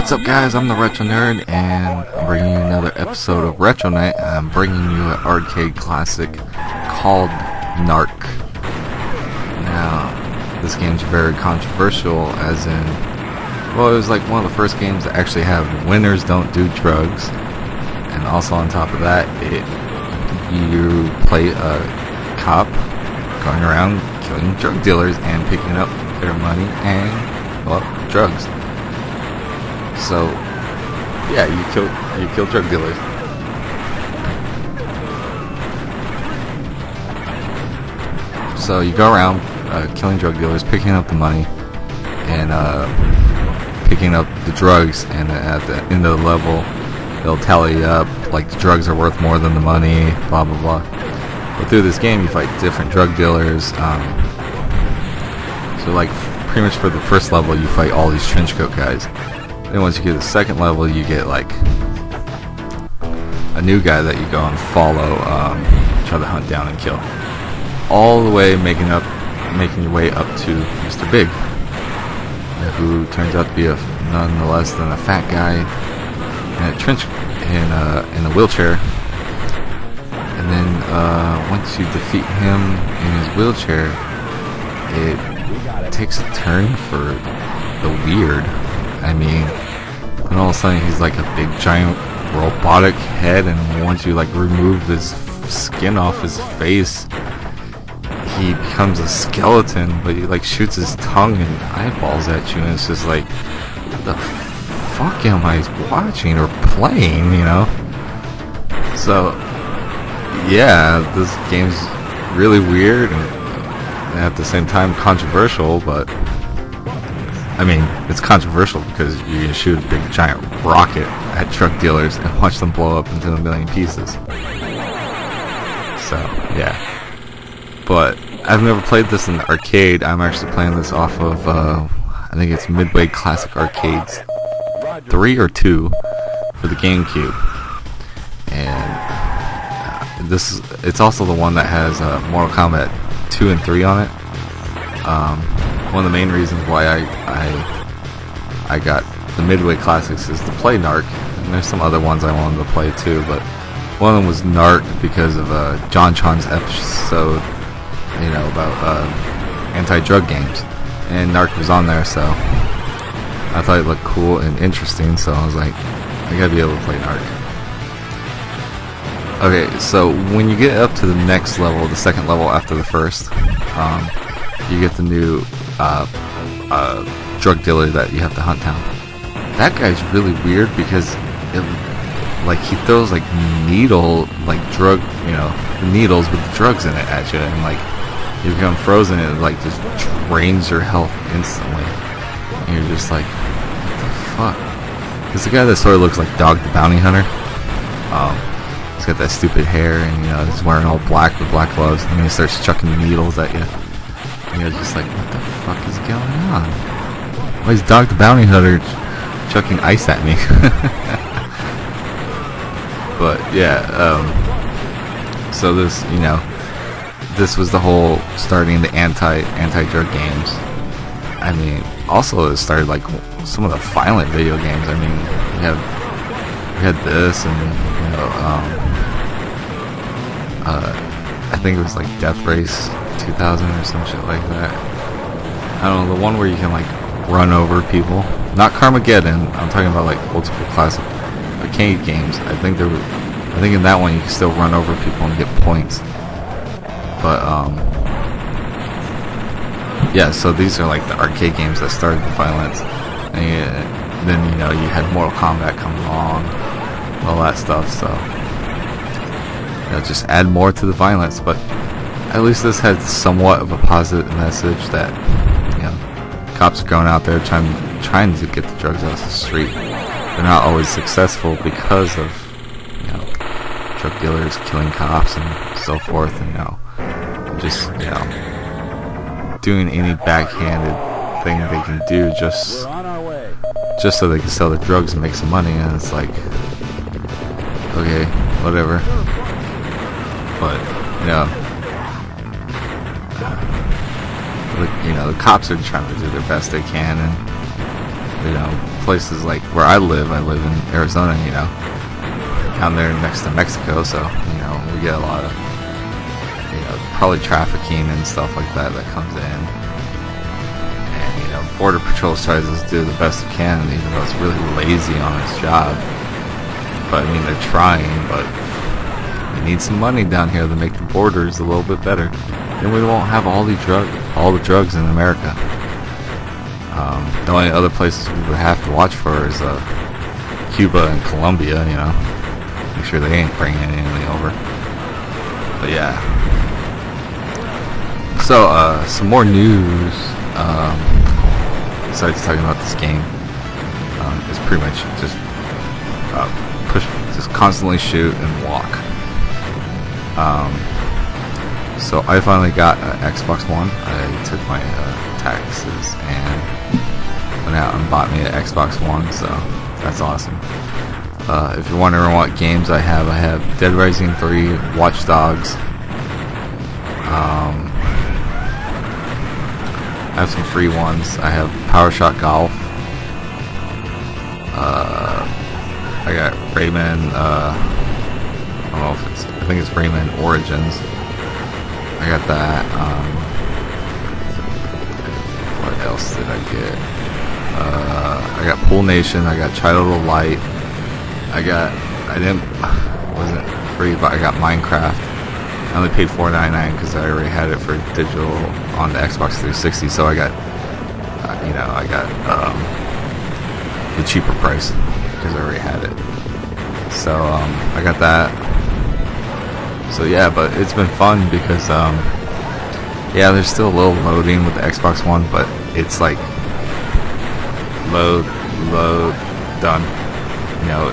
What's up, guys? I'm the Retro Nerd, and I'm bringing you another episode of Retro Night. I'm bringing you an arcade classic called N.A.R.C. Now, this game's very controversial, as in, well, it was like one of the first games that actually have winners don't do drugs, and also on top of that, you play a cop going around killing drug dealers and picking up their money and, well, drugs. So, yeah, you kill drug dealers. So you go around killing drug dealers, picking up the money, and picking up the drugs. And at the end of the level, they'll tally up like the drugs are worth more than the money. Blah blah blah. But through this game, you fight different drug dealers. So like pretty much for the first level, you fight all these trench coat guys. Then once you get to the second level, you get like a new guy that you go and follow, try to hunt down and kill. All the way making your way up to Mr. Big, who turns out to be none less than a fat guy in a wheelchair. And then once you defeat him in his wheelchair, it takes a turn for the weird. I mean, and all of a sudden he's like a big giant robotic head, and once you like remove his skin off his face, he becomes a skeleton, but he like shoots his tongue and eyeballs at you, and it's just like, what the fuck am I watching or playing, you know? So yeah, this game's really weird and at the same time controversial, but I mean, it's controversial because you're going to shoot a big giant rocket at drug dealers and watch them blow up into a million pieces. So, yeah. But I've never played this in the arcade. I'm actually playing this off of, I think it's Midway Classic Arcades 3 or 2 for the GameCube. And it's also the one that has Mortal Kombat 2 and 3 on it. One of the main reasons why I got the Midway Classics is to play N.A.R.C. And there's some other ones I wanted to play too, but one of them was N.A.R.C. because of John Chon's episode, you know, about anti-drug games, and N.A.R.C. was on there, so I thought it looked cool and interesting, so I was like, I gotta be able to play N.A.R.C. Okay, so when you get up to the next level, the second level after the first, you get the new drug dealer that you have to hunt down. That guy's really weird because he throws like drug, you know, needles with the drugs in it at you, and like you become frozen and it like just drains your health instantly. And you're just like, what the fuck? It's the guy that sort of looks like Dog the Bounty Hunter. He's got that stupid hair, and you know, he's wearing all black with black gloves, and he starts chucking needles at you. And you're just like, what the fuck is going on? Why is Dog the Bounty Hunter chucking ice at me? But yeah, so this, you know, this was the whole starting the anti-drug games. I mean, also it started like some of the violent video games. I mean, we had this, and you know, I think it was like Death Race 2000 or some shit like that. I don't know, the one where you can like run over people. Not Carmageddon. I'm talking about like old school classic arcade games. I think in that one you can still run over people and get points. But yeah. So these are like the arcade games that started the violence. And then you know you had Mortal Kombat come along, all that stuff. So you know, just add more to the violence, but at least this had somewhat of a positive message that, you know, cops are going out there trying to get the drugs off the street. They're not always successful because of, you know, drug dealers killing cops and so forth, and you know, just, you know, doing any backhanded thing they can do just so they can sell the drugs and make some money. And it's like, okay, whatever. But you know, the cops are trying to do their best they can, and you know, places like where I live in Arizona, you know, down there next to Mexico, so, you know, we get a lot of, you know, probably trafficking and stuff like that comes in. And, you know, Border Patrol tries to do the best it can, even though it's really lazy on its job. But, I mean, they're trying, but we need some money down here to make the borders a little bit better. Then we won't have all the drugs in America. The only other places we would have to watch for is Cuba and Colombia, you know. Make sure they ain't bringing anything over. But yeah. So, some more news. Besides talking about this game, it's pretty much just just constantly shoot and walk. So I finally got an Xbox One. I took my taxes and went out and bought me an Xbox One, so that's awesome. If you're wondering what games I have Dead Rising 3, Watch Dogs. I have some free ones. I have Power Shot Golf. I got Rayman. I don't know if it's. I think it's Rayman Origins. I got that. What else did I get? I got Pool Nation. I got Child of the Light. Wasn't free, but I got Minecraft. I only paid $4.99 because I already had it for digital on the Xbox 360. So I got, I got the cheaper price because I already had it. So I got that. So yeah, but it's been fun because yeah, there's still a little loading with the Xbox One, but it's like load, done. You know,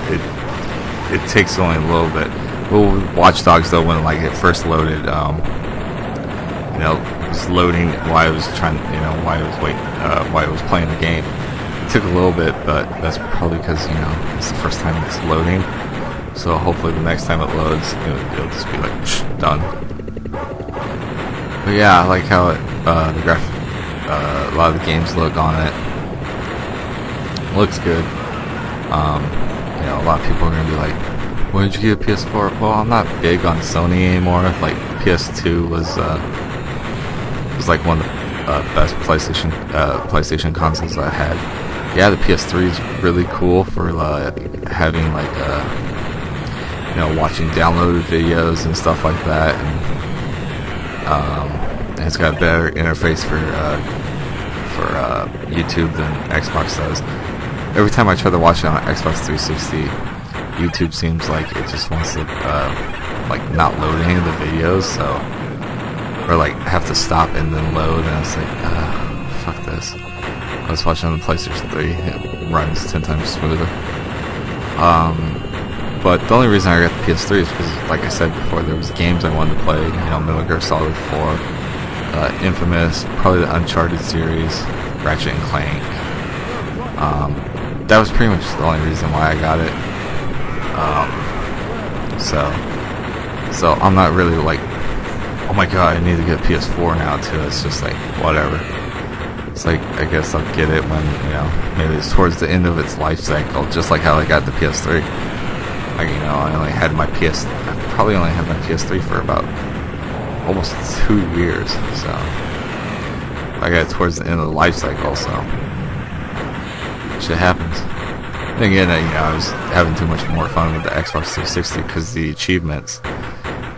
it takes only a little bit. Well, Watch Dogs though, when like it first loaded, you know, it was loading while I was trying, you know, while I was playing the game. It took a little bit, but that's probably because, you know, it's the first time it's loading. So hopefully the next time it loads, it'll just be like done. But yeah, I like how the graphic, a lot of the games look on it. Looks good. You know, a lot of people are gonna be like, "Why did you get a PS4?" Well, I'm not big on Sony anymore. Like PS2 was like one of the best PlayStation consoles I had. Yeah, the PS3 is really cool for having like you know, watching downloaded videos and stuff like that, and it's got a better interface for YouTube than Xbox does. Every time I try to watch it on Xbox 360, YouTube seems like it just wants to like not load any of the videos, so, or like have to stop and then load, and it's like fuck this. I was watching on the PlayStation 3, it runs 10 times smoother. But the only reason I got the PS3 is because, like I said before, there was games I wanted to play. You know, Metal Gear Solid 4, Infamous, probably the Uncharted series, Ratchet and Clank. That was pretty much the only reason why I got it. So I'm not really like, oh my god, I need to get a PS4 now too. It's just like, whatever. It's like, I guess I'll get it when, you know, maybe it's towards the end of its life cycle, just like how I got the PS3. Like, you know, I probably only had my PS3 for about almost 2 years, so I got it towards the end of the life cycle, so shit happens. Then again, you know, I was having too much more fun with the Xbox 360 because the achievements,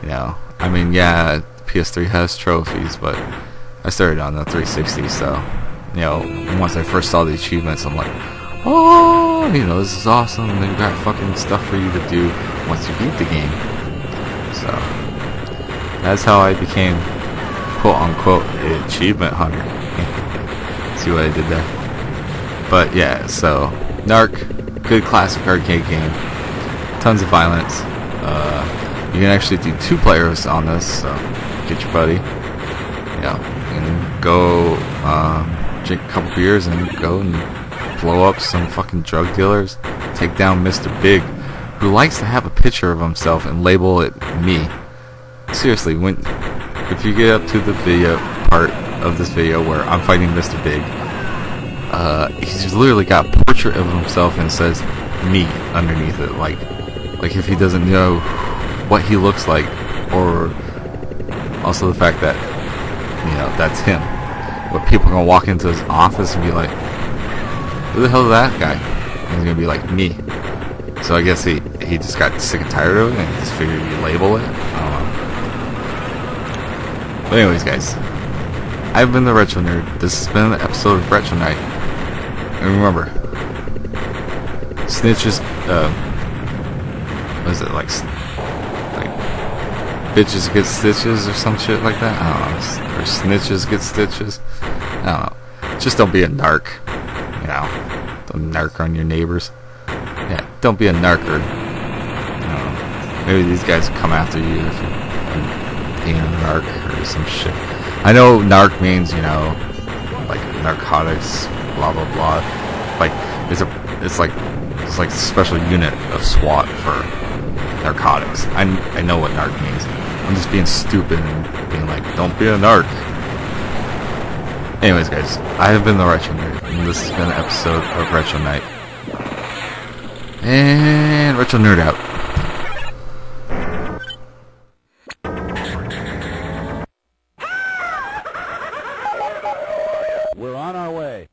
you know, I mean, yeah, PS3 has trophies, but I started on the 360, so, you know, once I first saw the achievements, I'm like, oh, you know, this is awesome. And they've got fucking stuff for you to do once you beat the game. So that's how I became, quote unquote, an achievement hunter. See what I did there? But yeah, so N.A.R.C, good classic arcade game. Tons of violence. You can actually do 2 players on this, so get your buddy. Yeah, and go drink a couple beers and go and blow up some fucking drug dealers, take down Mr. Big, who likes to have a picture of himself and label it me. Seriously, if you get up to the video part of this video where I'm fighting Mr. Big, he's literally got a portrait of himself and says "me" underneath it, like if he doesn't know what he looks like, or also the fact that that's him. But people are gonna walk into his office and be like, "Who the hell is that guy?" And he's gonna be like, "Me." So I guess he just got sick and tired of it and just figured he'd label it. I don't know. But anyways, guys, I've been the Retro Nerd. This has been an episode of Retro Night. And remember, snitches, what is it, like bitches get stitches or some shit like that? I don't know. Or snitches get stitches? I don't know. Just don't be a narc. Don't narc on your neighbors. Yeah, don't be a narker. Maybe these guys come after you if you're being a narc or some shit. I know narc means, like narcotics, blah blah blah. Like it's like a special unit of SWAT for narcotics. I know what narc means. I'm just being stupid and being like, don't be a narc. Anyways, guys, I have been the Retro Nerd, and this has been an episode of Retro Night. And Retro Nerd out. We're on our way.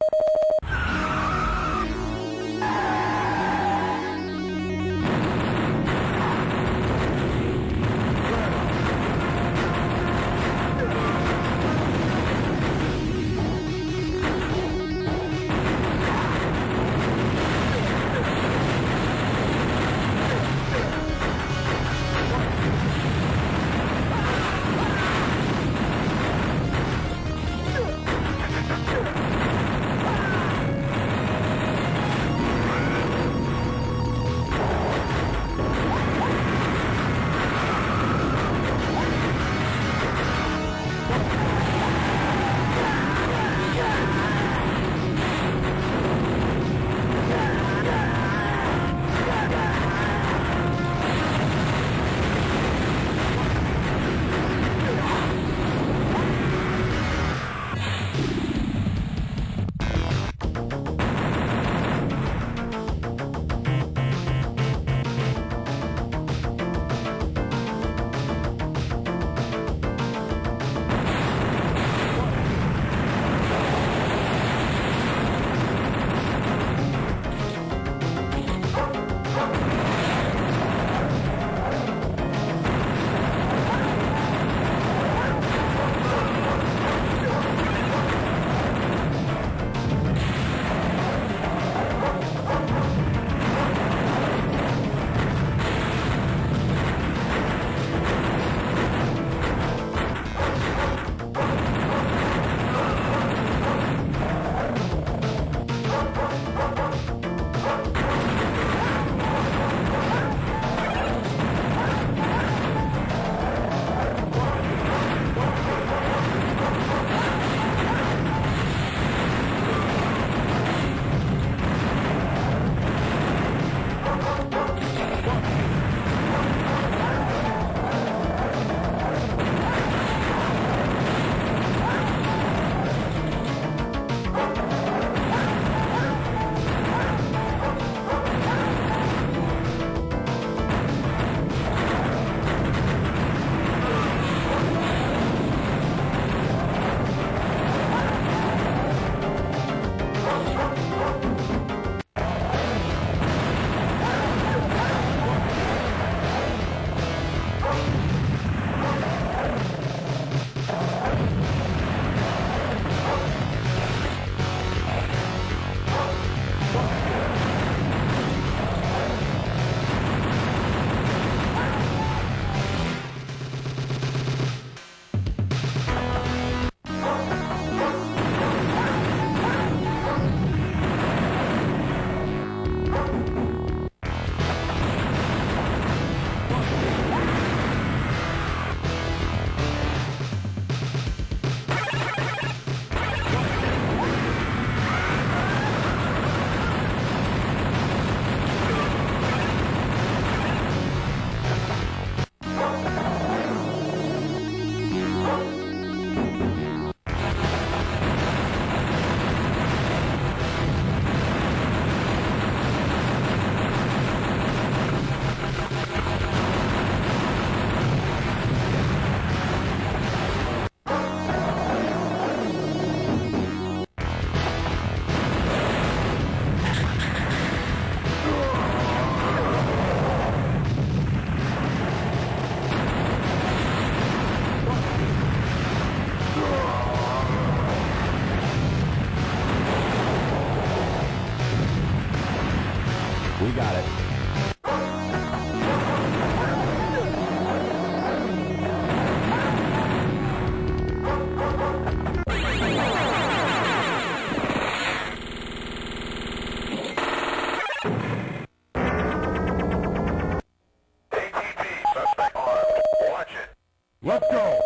Let's go!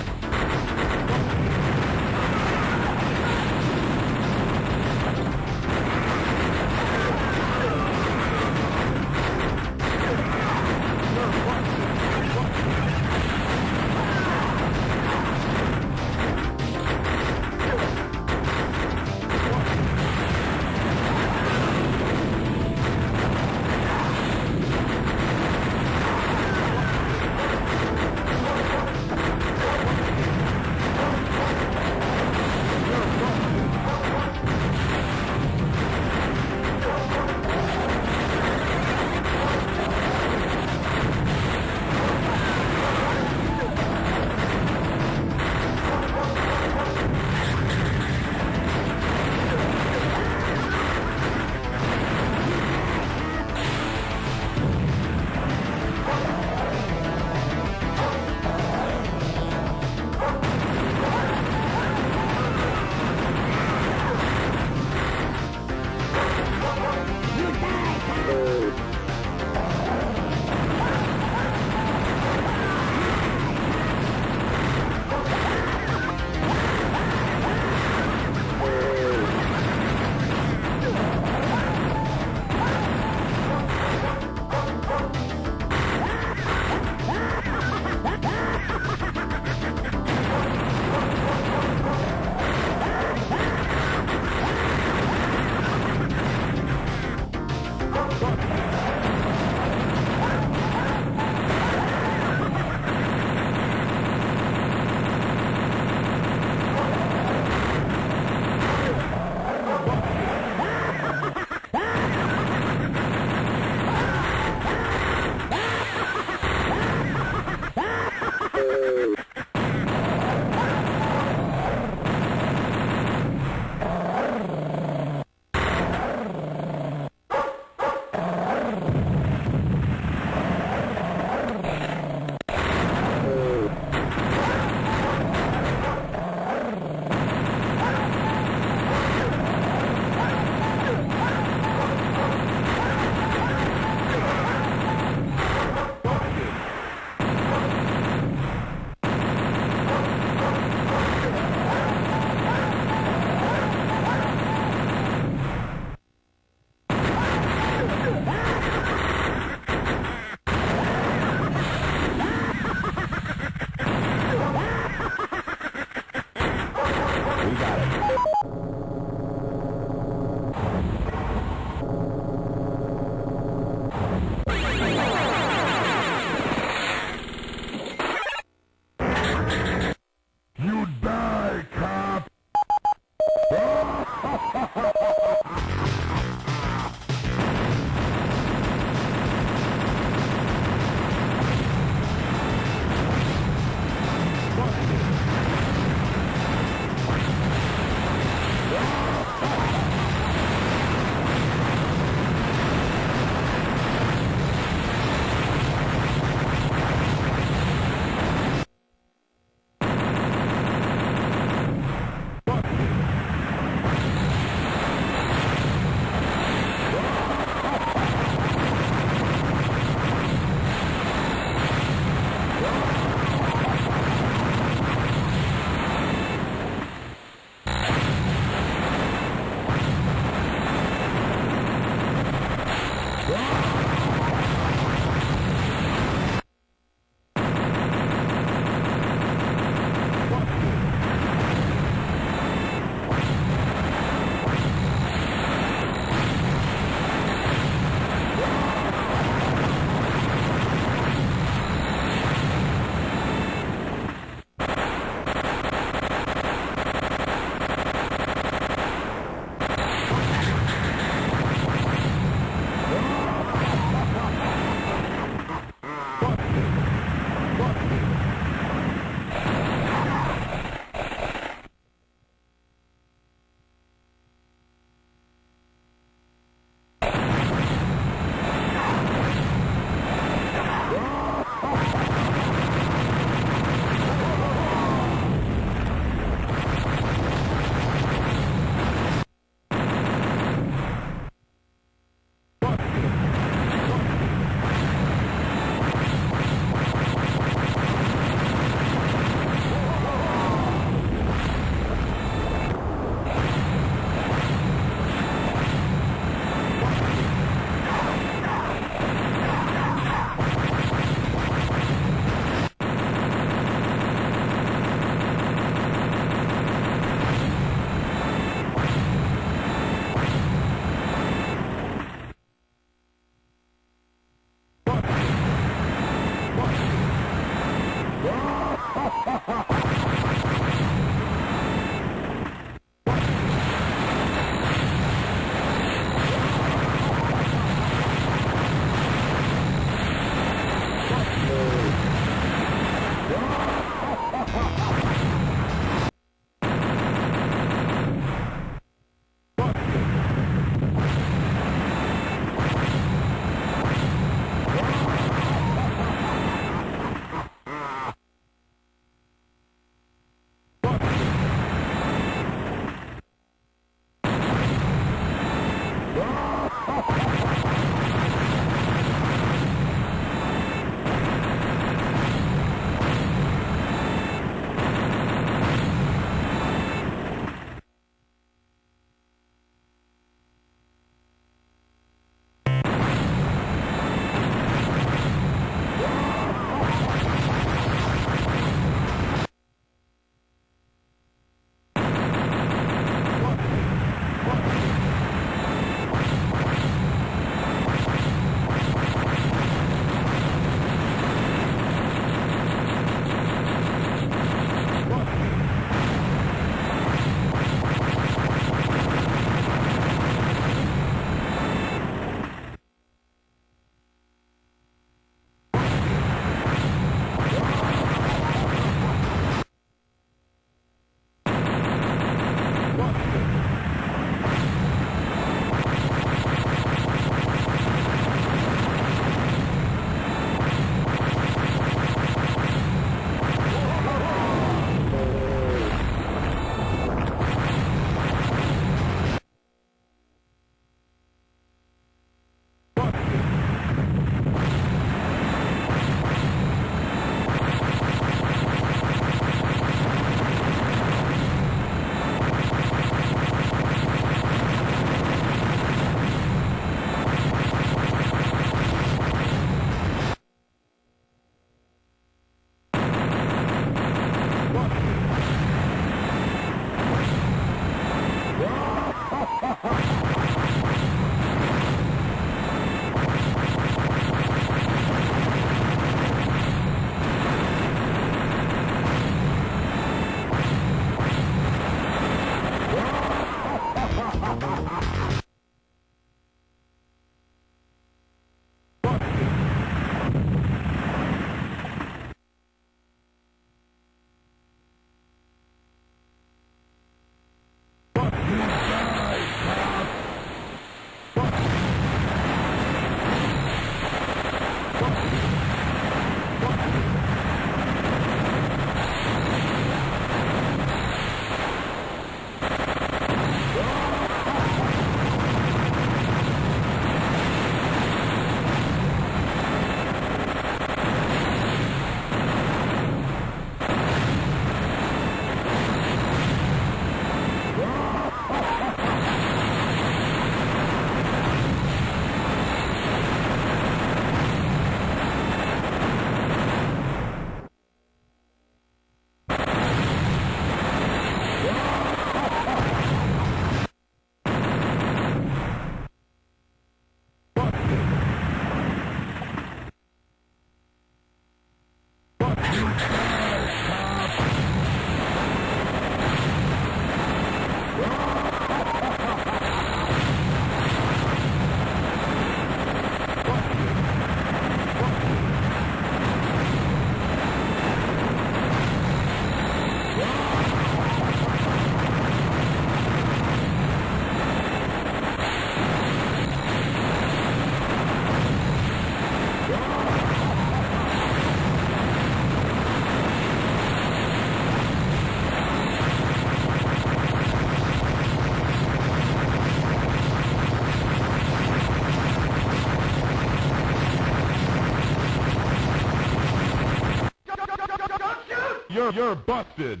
You're busted.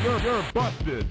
You're busted.